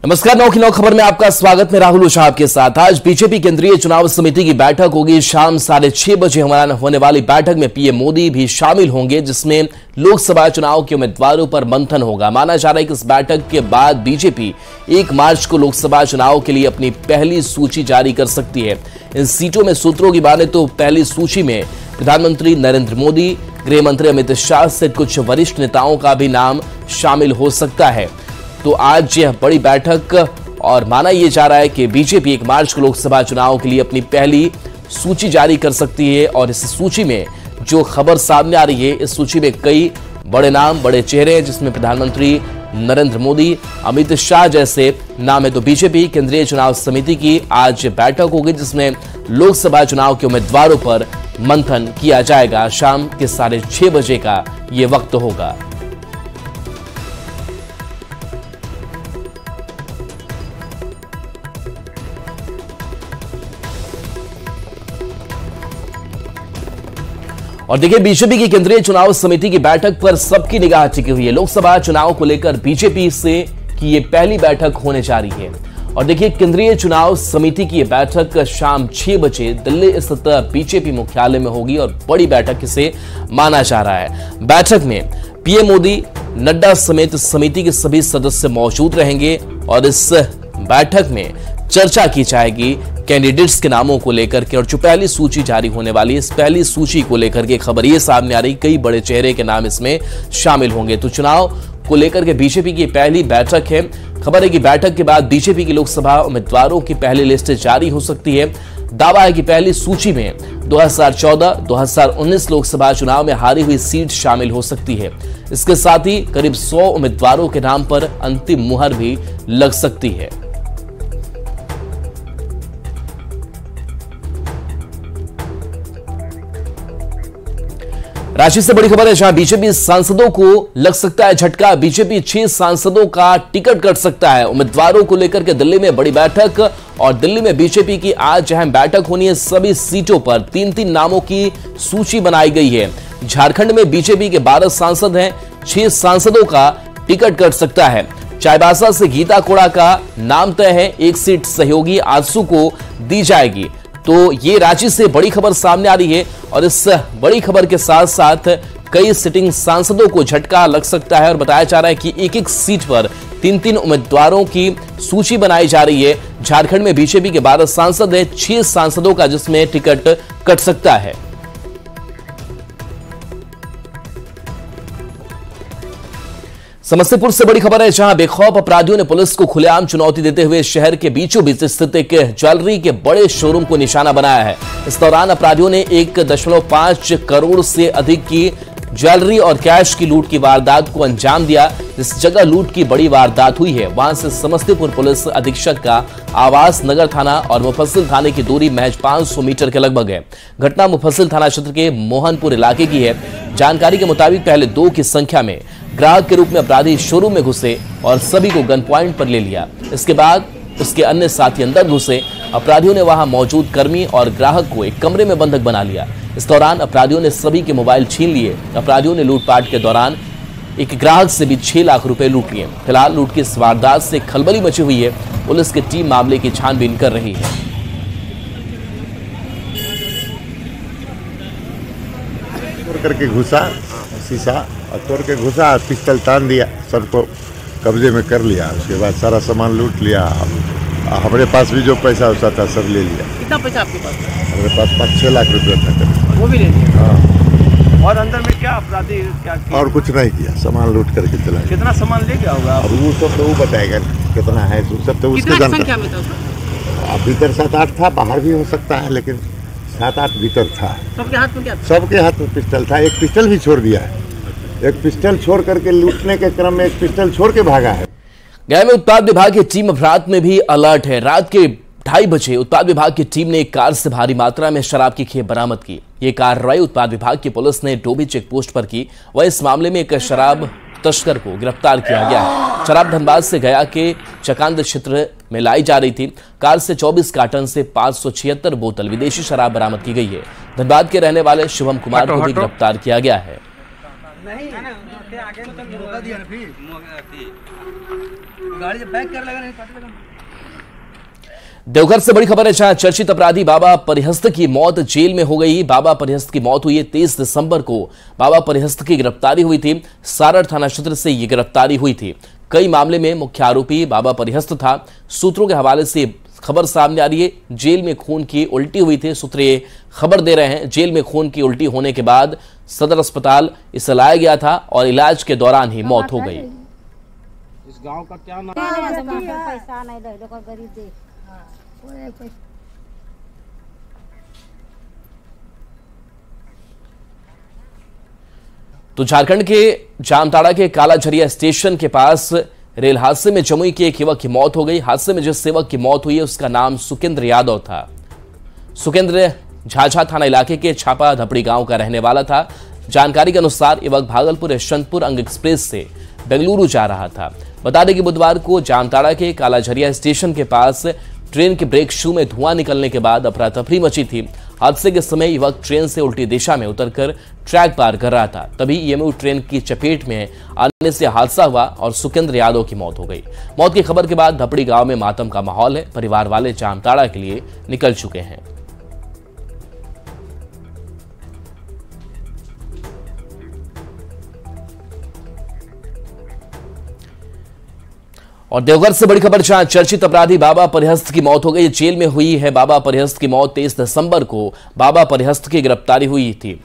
नमस्कार, 9 की 9 खबर में आपका स्वागत। मैं राहुल उषा के साथ। आज बीजेपी केंद्रीय चुनाव समिति की बैठक होगी। शाम 6:30 बजे होने वाली बैठक में पीएम मोदी भी शामिल होंगे, जिसमें लोकसभा चुनाव के उम्मीदवारों पर मंथन होगा। माना जा रहा है कि इस बैठक के बाद बीजेपी 1 मार्च को लोकसभा चुनाव के लिए अपनी पहली सूची जारी कर सकती है। इन सीटों में सूत्रों की माने तो पहली सूची में प्रधानमंत्री नरेंद्र मोदी, गृह मंत्री अमित शाह सहित कुछ वरिष्ठ नेताओं का भी नाम शामिल हो सकता है। तो आज यह बड़ी बैठक और माना यह जा रहा है कि बीजेपी 1 मार्च को लोकसभा चुनाव के लिए अपनी पहली सूची जारी कर सकती है। और इस सूची में जो खबर सामने आ रही है, इस सूची में कई बड़े नाम, बड़े चेहरे हैं, जिसमें प्रधानमंत्री नरेंद्र मोदी, अमित शाह जैसे नाम है। तो बीजेपी केंद्रीय चुनाव समिति की आज बैठक होगी, जिसमें लोकसभा चुनाव के उम्मीदवारों पर मंथन किया जाएगा। शाम के 6:30 बजे का यह वक्त होगा। और देखिए, बीजेपी की केंद्रीय चुनाव समिति की बैठक पर सबकी निगाह टिकी हुई है। लोकसभा चुनाव को लेकर बीजेपी से की ये पहली बैठक होने जा रही है। और देखिए, केंद्रीय चुनाव समिति की ये बैठक शाम 6 बजे दिल्ली स्थित बीजेपी मुख्यालय में होगी और बड़ी बैठक इसे माना जा रहा है। बैठक में पीएम मोदी, नड्डा समेत समिति के सभी सदस्य मौजूद रहेंगे और इस बैठक में चर्चा की जाएगी कैंडिडेट्स के नामों को लेकर के। और जो पहली सूची जारी होने वाली है, इस पहली सूची को लेकर के खबर ये सामने आ रही, कई बड़े चेहरे के नाम इसमें शामिल होंगे। तो चुनाव को लेकर के बीजेपी की पहली बैठक है। खबर है कि बैठक के बाद बीजेपी की लोकसभा उम्मीदवारों की पहली लिस्ट जारी हो सकती है। दावा है कि पहली सूची में 2014-2019 लोकसभा चुनाव में हारी हुई सीट शामिल हो सकती है। इसके साथ ही करीब 100 उम्मीदवारों के नाम पर अंतिम मुहर भी लग सकती है। रांची से बड़ी खबर है, जहां बीजेपी सांसदों को लग सकता है झटका। बीजेपी 6 सांसदों का टिकट कट सकता है। उम्मीदवारों को लेकर के दिल्ली में बड़ी बैठक और दिल्ली में बीजेपी की आज अहम बैठक होनी है। सभी सीटों पर 3-3 नामों की सूची बनाई गई है। झारखंड में बीजेपी के 12 सांसद हैं, 6 सांसदों का टिकट कट सकता है। चाईबासा से गीता कोड़ा का नाम तय है, 1 सीट सहयोगी आजसू को दी जाएगी। तो ये रांची से बड़ी खबर सामने आ रही है और इस बड़ी खबर के साथ साथ कई सिटिंग सांसदों को झटका लग सकता है। और बताया जा रहा है कि एक सीट पर 3-3 उम्मीदवारों की सूची बनाई जा रही है। झारखंड में बीजेपी के 12 सांसद हैं, 6 सांसदों का जिसमें टिकट कट सकता है। समस्तीपुर से बड़ी खबर है, जहां बेखौफ अपराधियों ने पुलिस को खुलेआम चुनौती देते हुए शहर के बीचों बीच स्थित एक ज्वेलरी के बड़े शोरूम को निशाना बनाया है। इस दौरान अपराधियों ने 1.5 करोड़ से अधिक की ज्वेलरी और कैश की लूट की वारदात को अंजाम दिया। जिस जगह लूट की बड़ी वारदात हुई है, वहां से समस्तीपुर पुलिस अधीक्षक का आवास, नगर थाना और मुफस्सिल थाने की दूरी महज 500 मीटर के लगभग है। घटना मुफस्सिल थाना क्षेत्र के मोहनपुर इलाके की है। जानकारी के मुताबिक पहले 2 की संख्या में ग्राहक के रूप में अपराधी शोरूम में घुसे और सभी को गन पॉइंट पर ले लिया। इसके बाद उसके अन्य साथी अंदर घुसे। अपराधियों ने वहां मौजूद कर्मी और ग्राहक को एक कमरे में बंधक बना लिया। इस दौरान अपराधियों ने सभी के मोबाइल छीन लिए। अपराधियों ने लूटपाट के दौरान एक ग्राहक से भी 6 लाख रुपए लूट लिए। फिलहाल लूट की इस वारदात से खलबली मची हुई है। पुलिस की टीम मामले की छानबीन कर रही है। करके घुसा शीशा और तोड़ के घुसा, पिस्टल तान दिया, सर को कब्जे में कर लिया। उसके बाद सारा सामान लूट लिया। हमारे पास भी जो पैसा वैसा था सब ले लिया। कितना पैसा आपके पास? हमारे पास 5-6 लाख रुपया था। वो भी ले लिया? हाँ। और अंदर में क्या अपराधी क्या किया? और कुछ नहीं किया, सामान लूट करके चला गया। कितना सामान ले गया होगा? अब वो सब तो वो बताएगा कितना है। वो सब तो उसके संख्या में था? भीतर 7-8 था, बाहर भी हो सकता है, लेकिन 7-8 भीतर था। सबके हाथ में क्या? सबके हाथ में पिस्टल था। एक पिस्टल भी छोड़ दिया है। एक पिस्टल छोड़ करके लूटने के क्रम में एक पिस्टल छोड़ के भागा है। गया में उत्पाद विभाग की टीम अब रात में भी अलर्ट है। रात के 2:30 बजे उत्पाद विभाग की टीम ने एक कार से भारी मात्रा में शराब की खेप बरामद की। ये कार्रवाई उत्पाद विभाग की पुलिस ने डोभी चेक पोस्ट पर की। वह इस मामले में एक शराब तस्कर को गिरफ्तार किया गया है। शराब धनबाद से गया के चकांद क्षेत्र में लाई जा रही थी। कार से 24 कार्टन से 576 बोतल विदेशी शराब बरामद की गई है। धनबाद के रहने वाले शुभम कुमार को भी गिरफ्तार किया गया है। गाड़ी जब बैक कर लगा नहीं काट लगा। देवघर से बड़ी खबर है, जहां चर्चित अपराधी बाबा परिहस्त की मौत जेल में हो गई। बाबा परिहस्त की मौत हुई है 23 दिसंबर को। बाबा परिहस्त की गिरफ्तारी हुई थी। सारड़ थाना क्षेत्र से ये गिरफ्तारी हुई थी। कई मामले में मुख्य आरोपी बाबा परिहस्त था। सूत्रों के हवाले से खबर सामने आ रही है, जेल में खून की उल्टी हुई थी। सूत्र ये खबर दे रहे हैं, जेल में खून की उल्टी होने के बाद सदर अस्पताल इसे लाया गया था और इलाज के दौरान ही मौत हो गई। इस गांव का क्या नाम? पैसा नहीं दे, गरीब दे। तो झारखंड के जामताड़ा के कालाझरिया स्टेशन के पास रेल हादसे में जमुई के एक युवक की मौत हो गई। हादसे में जिस युवक की मौत हुई है उसका नाम सुकेंद्र यादव था। सुकेंद्र झाझा थाना इलाके के छापा धपड़ी गांव का रहने वाला था। जानकारी के अनुसार युवक भागलपुर यशवंतपुर अंग एक्सप्रेस से बेंगलुरु जा रहा था। बता दें कि बुधवार को जामताड़ा के कालाझरिया स्टेशन के पास ट्रेन के ब्रेक शू में धुआं निकलने के बाद अफरा तफरी मची थी। हादसे के समय युवक ट्रेन से उल्टी दिशा में उतरकर ट्रैक पार कर रहा था। तभी ईएमयू ट्रेन की चपेट में आने से हादसा हुआ और सुकेंद्र यादव की मौत हो गई। मौत की खबर के बाद धपड़ी गांव में मातम का माहौल है। परिवार वाले जामताड़ा के लिए निकल चुके हैं। और देवघर से बड़ी खबर, जहां चर्चित अपराधी बाबा परिहस्त की मौत हो गई। जेल में हुई है बाबा परिहस्त की मौत। 23 दिसंबर को बाबा परिहस्त की गिरफ्तारी हुई थी।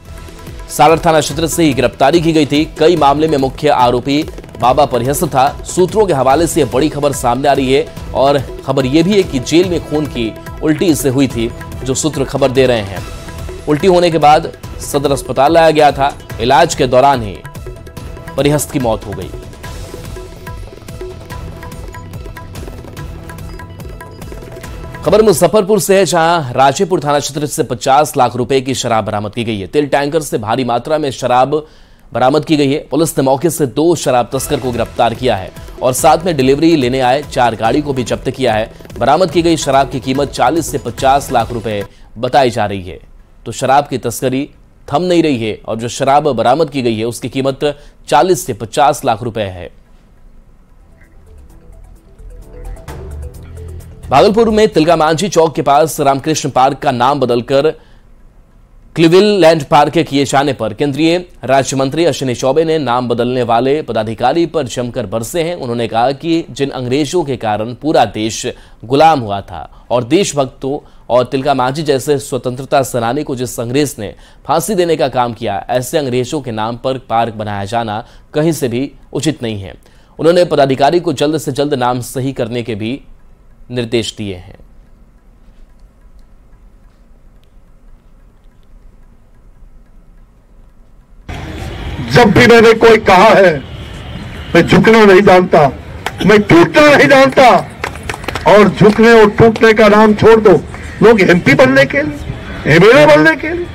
सारड़ थाना क्षेत्र से ही गिरफ्तारी की गई थी। कई मामले में मुख्य आरोपी बाबा परिहस्त था। सूत्रों के हवाले से बड़ी खबर सामने आ रही है और खबर यह भी है कि जेल में खून की उल्टी इससे हुई थी, जो सूत्र खबर दे रहे हैं। उल्टी होने के बाद सदर अस्पताल लाया गया था। इलाज के दौरान ही परिहस्त की मौत हो गई। खबर मुजफ्फरपुर से है, जहां राजेपुर थाना क्षेत्र से 50 लाख रुपए की शराब बरामद की गई है। तेल टैंकर से भारी मात्रा में शराब बरामद की गई है। पुलिस ने मौके से 2 शराब तस्कर को गिरफ्तार किया है और साथ में डिलीवरी लेने आए 4 गाड़ी को भी जब्त किया है। बरामद की गई शराब की कीमत 40 से 50 लाख रुपए बताई जा रही है। तो शराब की तस्करी थम नहीं रही है और जो शराब बरामद की गई है उसकी कीमत 40 से 50 लाख रुपए है। भागलपुर में तिलका मांझी चौक के पास रामकृष्ण पार्क का नाम बदलकर क्लिविलैंड पार्क किए जाने पर केंद्रीय राज्य मंत्री अश्विनी चौबे ने नाम बदलने वाले पदाधिकारी पर जमकर बरसे हैं। उन्होंने कहा कि जिन अंग्रेजों के कारण पूरा देश गुलाम हुआ था और देशभक्तों और तिलका मांझी जैसे स्वतंत्रता सेनानी को जिस अंग्रेज ने फांसी देने का काम किया, ऐसे अंग्रेजों के नाम पर पार्क बनाया जाना कहीं से भी उचित नहीं है। उन्होंने पदाधिकारी को जल्द से जल्द नाम सही करने के भी निर्देश दिए हैं। जब भी मैंने कोई कहा है मैं झुकना नहीं जानता, मैं टूटना नहीं जानता, और झुकने और टूटने का नाम छोड़ दो। लोग एमपी बनने के लिए, एमएलए बनने के लिए,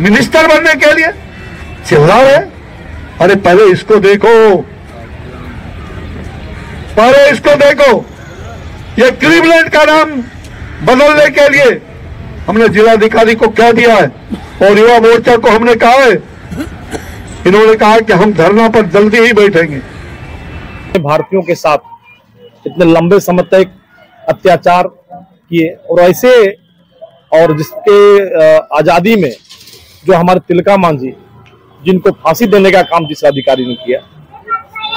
मिनिस्टर बनने के लिए चिल्ला रहे। अरे पहले इसको देखो, पहले इसको देखो। ये क्लिवलैंड का नाम बदलने के लिए हमने जिलाधिकारी को कह दिया है और युवा मोर्चा को हमने कहा है। इन्होंने कहा कि हम धरना पर जल्दी ही बैठेंगे। भारतीयों के साथ इतने लंबे समय तक अत्याचार किए और ऐसे, और जिसके आजादी में जो हमारे तिलका मांझी जिनको फांसी देने का काम जिस अधिकारी ने किया,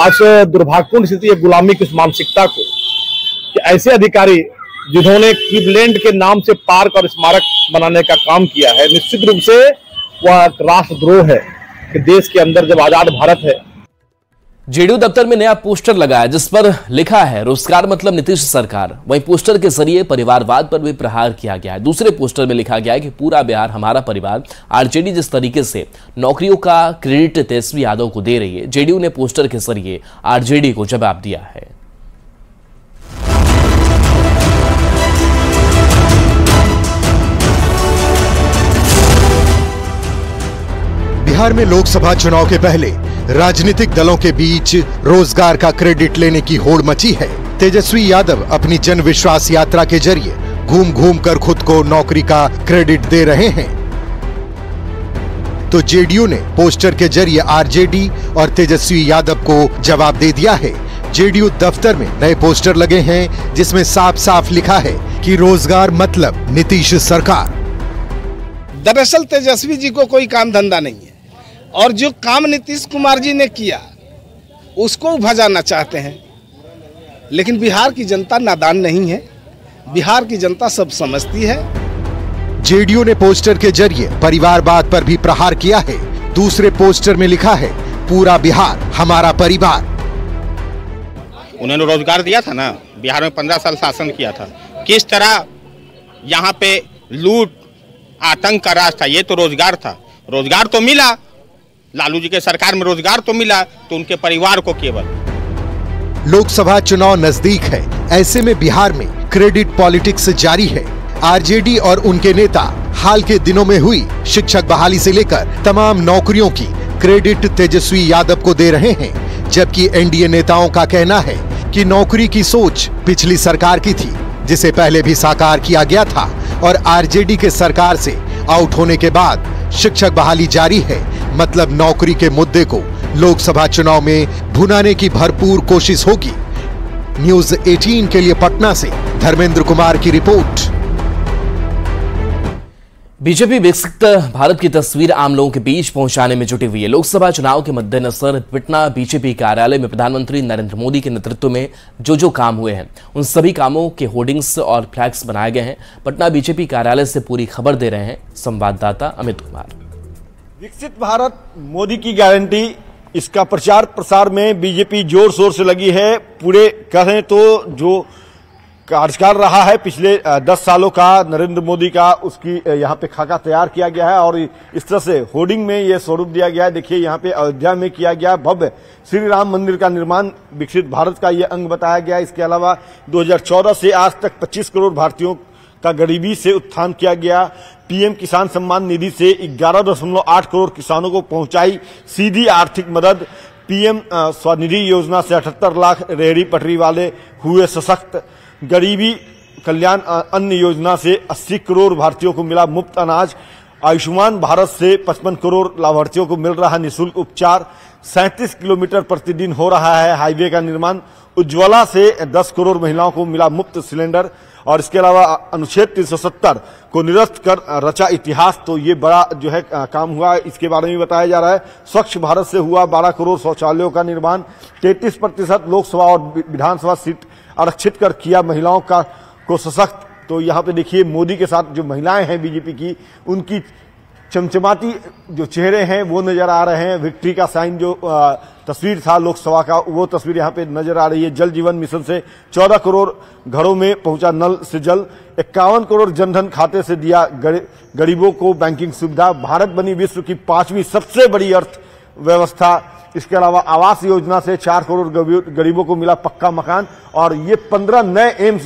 आज दुर्भाग्यपूर्ण स्थिति है गुलामी की उस मानसिकता को कि ऐसे अधिकारी जिन्होंने क्लिवलैंड के नाम से पार्क और स्मारक बनाने का काम किया है, निश्चित रूप से वह राष्ट्रद्रोह है कि देश के अंदर जब आजाद भारत है। जेडीयू दफ्तर में नया पोस्टर लगा है जिस पर लिखा है रोजगार मतलब नीतीश सरकार। वहीं पोस्टर के जरिए परिवारवाद पर भी प्रहार किया गया है। दूसरे पोस्टर में लिखा गया है कि पूरा बिहार हमारा परिवार। आरजेडी जिस तरीके से नौकरियों का क्रेडिट तेजस्वी यादव को दे रही है, जेडीयू ने पोस्टर के जरिए आरजेडी को जवाब दिया है। बिहार में लोकसभा चुनाव के पहले राजनीतिक दलों के बीच रोजगार का क्रेडिट लेने की होड़ मची है। तेजस्वी यादव अपनी जन विश्वास यात्रा के जरिए घूम घूम कर खुद को नौकरी का क्रेडिट दे रहे हैं। तो जेडीयू ने पोस्टर के जरिए आरजेडी और तेजस्वी यादव को जवाब दे दिया है। जेडीयू दफ्तर में नए पोस्टर लगे हैं जिसमें साफ साफ लिखा है कि रोजगार मतलब नीतीश सरकार। दरअसल तेजस्वी जी को कोई काम धंधा नहीं है और जो काम नीतीश कुमार जी ने किया उसको भजाना चाहते हैं, लेकिन बिहार की जनता नादान नहीं है, बिहार की जनता सब समझती है। जेडीयू ने पोस्टर के जरिए परिवारवाद पर भी प्रहार किया है। दूसरे पोस्टर में लिखा है पूरा बिहार हमारा परिवार। उन्होंने रोजगार दिया था ना, बिहार में 15 साल शासन किया था, किस तरह यहाँ पे लूट आतंक का राज था, ये तो रोजगार था। रोजगार तो मिला, लालू जी के सरकार में रोजगार तो मिला, तो उनके परिवार को केवल। लोकसभा चुनाव नजदीक है, ऐसे में बिहार में क्रेडिट पॉलिटिक्स जारी है। आरजेडी और उनके नेता हाल के दिनों में हुई शिक्षक बहाली से लेकर तमाम नौकरियों की क्रेडिट तेजस्वी यादव को दे रहे हैं, जबकि एनडीए नेताओं का कहना है कि नौकरी की सोच पिछली सरकार की थी, जिसे पहले भी साकार किया गया था और आरजेडी के सरकार से आउट होने के बाद शिक्षक बहाली जारी है। मतलब नौकरी के मुद्दे को लोकसभा चुनाव में भुनाने की भरपूर कोशिश होगी। न्यूज़ 18 के लिए पटना से धर्मेंद्र कुमार की रिपोर्ट। बीजेपी विकसित भारत की तस्वीर आम लोगों के बीच पहुंचाने में जुटी हुई है। लोकसभा चुनाव के मद्देनजर पटना बीजेपी कार्यालय में प्रधानमंत्री नरेंद्र मोदी के नेतृत्व में जो काम हुए हैं उन सभी कामों के होर्डिंग्स और फ्लैग्स बनाए गए हैं। पटना बीजेपी कार्यालय से पूरी खबर दे रहे हैं संवाददाता अमित कुमार। विकसित भारत मोदी की गारंटी, इसका प्रचार प्रसार में बीजेपी जोर शोर से लगी है। पूरे कहें तो जो कार्यकाल रहा है पिछले 10 सालों का नरेंद्र मोदी का, उसकी यहाँ पे खाका तैयार किया गया है और इस तरह से होर्डिंग में ये स्वरूप दिया गया है। देखिए यहाँ पे अयोध्या में किया गया भव्य श्री राम मंदिर का निर्माण विकसित भारत का ये अंग बताया गया। इसके अलावा 2014 से आज तक 25 करोड़ भारतीयों का गरीबी से उत्थान किया गया। पीएम किसान सम्मान निधि से 11.8 करोड़ किसानों को पहुंचाई सीधी आर्थिक मदद। पीएम स्वनिधि योजना से 78 लाख रेहड़ी पटरी वाले हुए सशक्त। गरीबी कल्याण अन्न योजना से 80 करोड़ भारतीयों को मिला मुफ्त अनाज। आयुष्मान भारत से 55 करोड़ लाभार्थियों को मिल रहा है निःशुल्क उपचार। 37 किलोमीटर प्रतिदिन हो रहा है हाईवे का निर्माण। उज्ज्वला से 10 करोड़ महिलाओं को मिला मुफ्त सिलेंडर। और इसके अलावा अनुच्छेद 370 को निरस्त कर रचा इतिहास। तो ये बड़ा जो है काम हुआ, इसके बारे में बताया जा रहा है। स्वच्छ भारत से हुआ 12 करोड़ शौचालयों का निर्माण। 33% लोकसभा और विधानसभा सीट आरक्षित कर किया महिलाओं को सशक्त। तो यहाँ पे देखिए मोदी के साथ जो महिलाएं हैं बीजेपी की, उनकी चमचमाती जो चेहरे हैं वो नजर आ रहे हैं। विक्ट्री का साइन जो तस्वीर था लोकसभा का, वो तस्वीर यहाँ पे नजर आ रही है। जल जीवन मिशन से 14 करोड़ घरों में पहुंचा नल से जल। 51 करोड़ जनधन खाते से दिया गरीबों को बैंकिंग सुविधा। भारत बनी विश्व की 5वीं सबसे बड़ी अर्थव्यवस्था। इसके अलावा आवास योजना से 4 करोड़ गरीबों को मिला पक्का मकान। और ये 15 नए एम्स,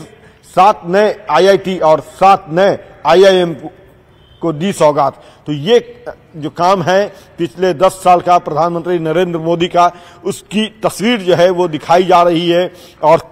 7 नए आईआईटी और 7 नए आईआईएम को दी सौगात। तो ये जो काम है पिछले 10 साल का प्रधानमंत्री नरेंद्र मोदी का, उसकी तस्वीर जो है वो दिखाई जा रही है। और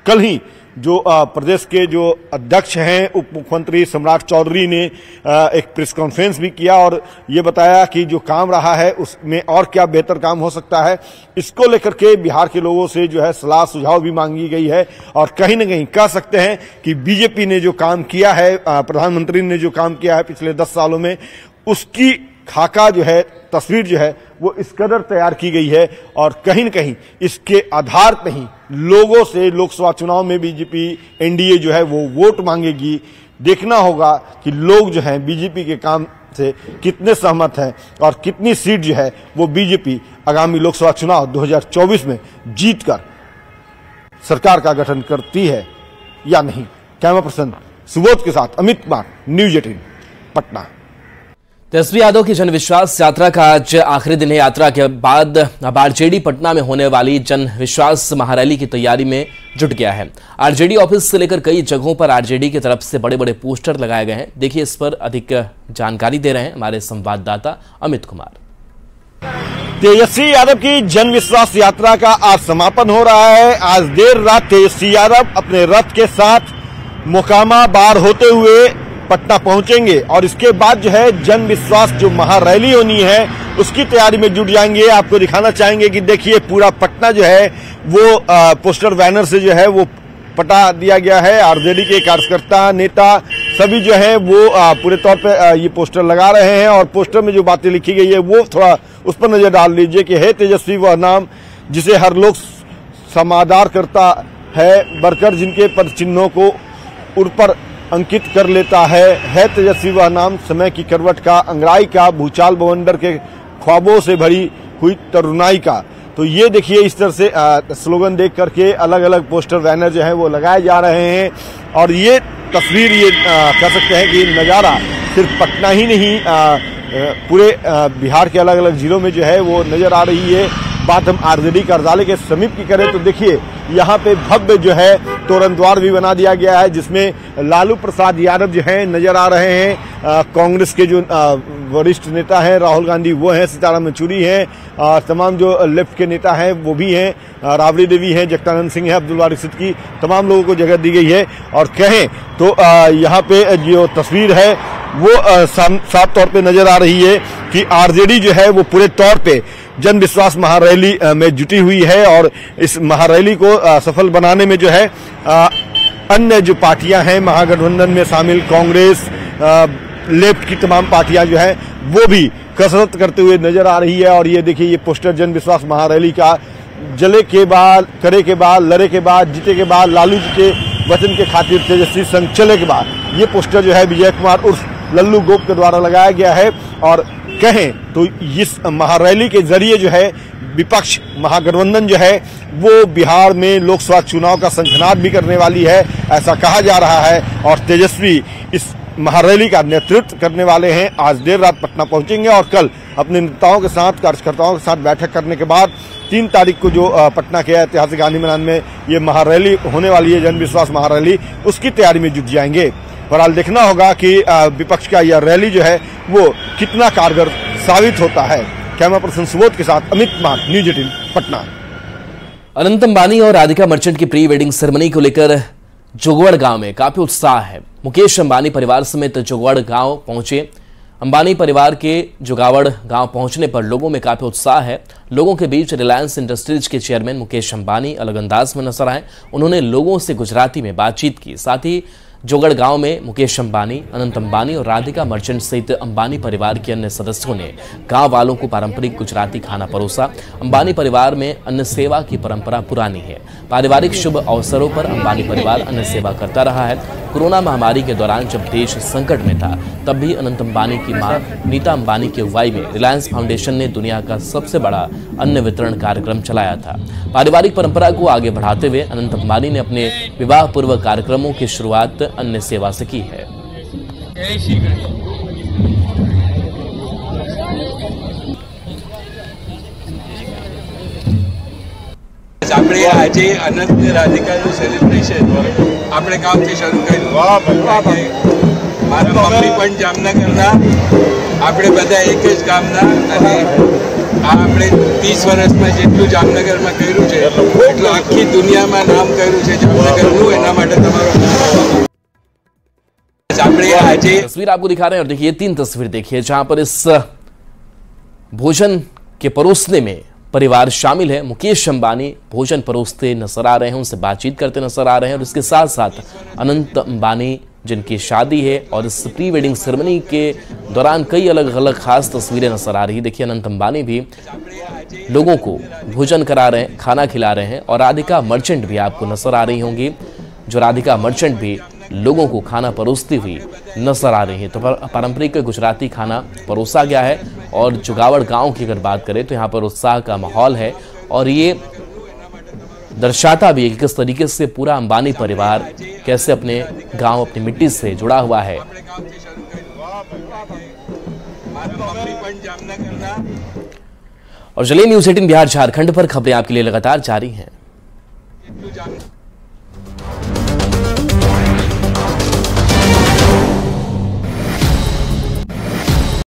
कल ही जो प्रदेश के जो अध्यक्ष हैं उप मुख्यमंत्री सम्राट चौधरी ने एक प्रेस कॉन्फ्रेंस भी किया और ये बताया कि जो काम रहा है उसमें और क्या बेहतर काम हो सकता है। इसको लेकर के बिहार के लोगों से जो है सलाह सुझाव भी मांगी गई है। और कहीं न कहीं कह सकते हैं कि बीजेपी ने जो काम किया है, प्रधानमंत्री ने जो काम किया है पिछले 10 सालों में, उसकी खाका जो है, तस्वीर जो है वो इस कदर तैयार की गई है। और कहीं न कहीं इसके आधार पर ही लोगों से लोकसभा चुनाव में बीजेपी एनडीए जो है वो वोट मांगेगी। देखना होगा कि लोग जो हैं बीजेपी के काम से कितने सहमत हैं और कितनी सीट जो है वो बीजेपी आगामी लोकसभा चुनाव 2024 में जीतकर सरकार का गठन करती है या नहीं। कैमरा पर्सन सुबोध के साथ अमित कुमार, न्यूज़ 18 पटना। तेजस्वी यादव की जनविश्वास यात्रा का आज आखिरी दिन है। यात्रा के बाद अब आरजेडी पटना में होने वाली जनविश्वास महारैली की तैयारी में जुट गया है। आरजेडी ऑफिस से लेकर कई जगहों पर आरजेडी की तरफ से बड़े बड़े पोस्टर लगाए गए हैं। देखिए, इस पर अधिक जानकारी दे रहे हैं हमारे संवाददाता अमित कुमार। तेजस्वी यादव की जनविश्वास यात्रा का आज समापन हो रहा है। आज देर रात तेजस्वी यादव अपने रथ के साथ मोकामा बार होते हुए पटना पहुंचेंगे और इसके बाद जो है जन विश्वास जो महारैली होनी है उसकी तैयारी में जुट जाएंगे। आपको दिखाना चाहेंगे कि देखिए पूरा पटना जो है वो पोस्टर बैनर से जो है वो पटा दिया गया है। आरजेडी के कार्यकर्ता नेता सभी जो है वो पूरे तौर पे ये पोस्टर लगा रहे हैं और पोस्टर में जो बातें लिखी गई है वो थोड़ा उस पर नजर डाल लीजिए कि है तेजस्वी वह नाम जिसे हर लोग समादार करता है, बढ़कर जिनके पर चिन्हों को उड़ पर अंकित कर लेता है तेजस्वी वह नाम समय की करवट का, अंगड़ाई का, भूचाल बवंडर के ख्वाबों से भरी हुई तरुणाई का। तो ये देखिए इस तरह से स्लोगन देख करके अलग अलग पोस्टर बैनर जो है वो लगाए जा रहे हैं और ये तस्वीर ये कह सकते हैं कि नज़ारा सिर्फ पटना ही नहीं पूरे बिहार के अलग अलग जिलों में जो है वो नज़र आ रही है। बात हम आरजेडी कार्यालय के समीप की करें तो देखिए यहाँ पे भव्य जो है तोरण द्वार भी बना दिया गया है जिसमें लालू प्रसाद यादव जो है नजर आ रहे हैं। कांग्रेस के जो वरिष्ठ नेता हैं राहुल गांधी वो हैं, सीताराम येचुरी हैं, तमाम जो लेफ्ट के नेता हैं वो भी हैं, राबड़ी देवी हैं, जगदानंद सिंह है, अब्दुल वारिस सिद्दीकी, तमाम लोगों को जगह दी गई है। और कहें तो यहाँ पे जो तस्वीर है वो साफ तौर पे नजर आ रही है कि आरजेडी जो है वो पूरे तौर पे जन विश्वास महारैली में जुटी हुई है और इस महारैली को सफल बनाने में जो है अन्य जो पार्टियां हैं महागठबंधन में शामिल कांग्रेस लेफ्ट की तमाम पार्टियां जो है वो भी कसरत करते हुए नजर आ रही है। और ये देखिए ये पोस्टर जन विश्वास महारैली का जले के बाद, करे के बाद, लड़े के बाद, जीते के बाद, लालू जी के वचन के खातिर तेजस्वी संग चले के बाद ये पोस्टर जो है विजय कुमार उर्फ लल्लू गोप के द्वारा लगाया गया है। और कहें तो इस महारैली के जरिए जो है विपक्ष महागठबंधन जो है वो बिहार में लोकसभा चुनाव का शंखनाद भी करने वाली है, ऐसा कहा जा रहा है। और तेजस्वी इस महारैली का नेतृत्व करने वाले हैं। आज देर रात पटना पहुंचेंगे और कल अपने नेताओं के साथ, कार्यकर्ताओं के साथ बैठक करने के बाद 3 तारीख को जो पटना के ऐतिहासिक गांधी मैदान में ये महारैली होने वाली है, जन विश्वास महारैली, उसकी तैयारी में जुट जाएंगे। बहरहाल देखना होगा कि विपक्ष का यह रैली जो है वो कितना कारगर साबित होता है। कैमरा पर्सन सुबोध के साथ अमित मान, न्यूज 18 पटना। अनंत अंबानी और राधिका मर्चेंट की प्री वेडिंग सेरेमनी को लेकर जोगवड़ गांव में काफी उत्साह है। मुकेश अंबानी परिवार समेत जोगवड़ गांव पहुंचे। अंबानी परिवार के जोगावड़ गांव पहुंचने पर लोगों में काफी उत्साह है। लोगों के बीच रिलायंस इंडस्ट्रीज के चेयरमैन मुकेश अंबानी अलग अंदाज में नजर आए। उन्होंने लोगों से गुजराती में बातचीत की। साथ ही जोगड़ गांव में मुकेश अंबानी, अनंत अंबानी और राधिका मर्चेंट सहित अंबानी परिवार के अन्य सदस्यों ने गांव वालों को पारंपरिक गुजराती खाना परोसा। अंबानी परिवार में अन्न सेवा की परंपरा पुरानी है। पारिवारिक शुभ अवसरों पर अंबानी परिवार अन्न सेवा करता रहा है। कोरोना महामारी के दौरान जब देश संकट में था तब भी अनंत अंबानी की मां नीता अंबानी की अगुवाई में रिलायंस फाउंडेशन ने दुनिया का सबसे बड़ा अन्न वितरण कार्यक्रम चलाया था। पारिवारिक परंपरा को आगे बढ़ाते हुए अनंत अंबानी ने अपने विवाह पूर्व कार्यक्रमों की शुरुआत अन्न सेवा से की है। આપણે આજે અનંત રાધિકાનું સેલિબ્રેશન આપણે ગામથી શરૂ કર્યું। મારા મમ્મી પણ જામનગરના, આપણે બધા એક જ ગામના અને આપણે 30 વર્ષમાં જેટલું જામનગરમાં કર્યું છે એટલું આખી દુનિયામાં નામ કર્યું છે જામનગરનું, એના માટે તમારો तस्वीर आपको दिखा रहे हैं। और देखिए 3 तस्वीर देखिए जहां पर इस भोजन के परोसने में परिवार शामिल है। मुकेश अंबानी भोजन परोसते नजर आ रहे हैं, उनसे बातचीत करते नजर आ रहे हैं और इसके साथ साथ अनंत अंबानी जिनकी शादी है और इस प्री वेडिंग सेरेमनी के दौरान कई अलग अलग खास तस्वीरें नजर आ रही है। देखिए अनंत अंबानी भी लोगों को भोजन करा रहे हैं, खाना खिला रहे हैं और राधिका मर्चेंट भी आपको नजर आ रही होंगी, जो राधिका मर्चेंट भी लोगों को खाना परोसती हुई नजर आ रही है। तो पारंपरिक गुजराती खाना परोसा गया है। और जोगावड़ गांव की अगर बात करें तो यहाँ पर उत्साह का माहौल है और ये दर्शाता भी है कि किस तरीके से पूरा अंबानी परिवार कैसे अपने गांव, अपनी मिट्टी से जुड़ा हुआ है। और चलिए न्यूज़ 18 बिहार झारखंड पर खबरें आपके लिए लगातार जारी हैं।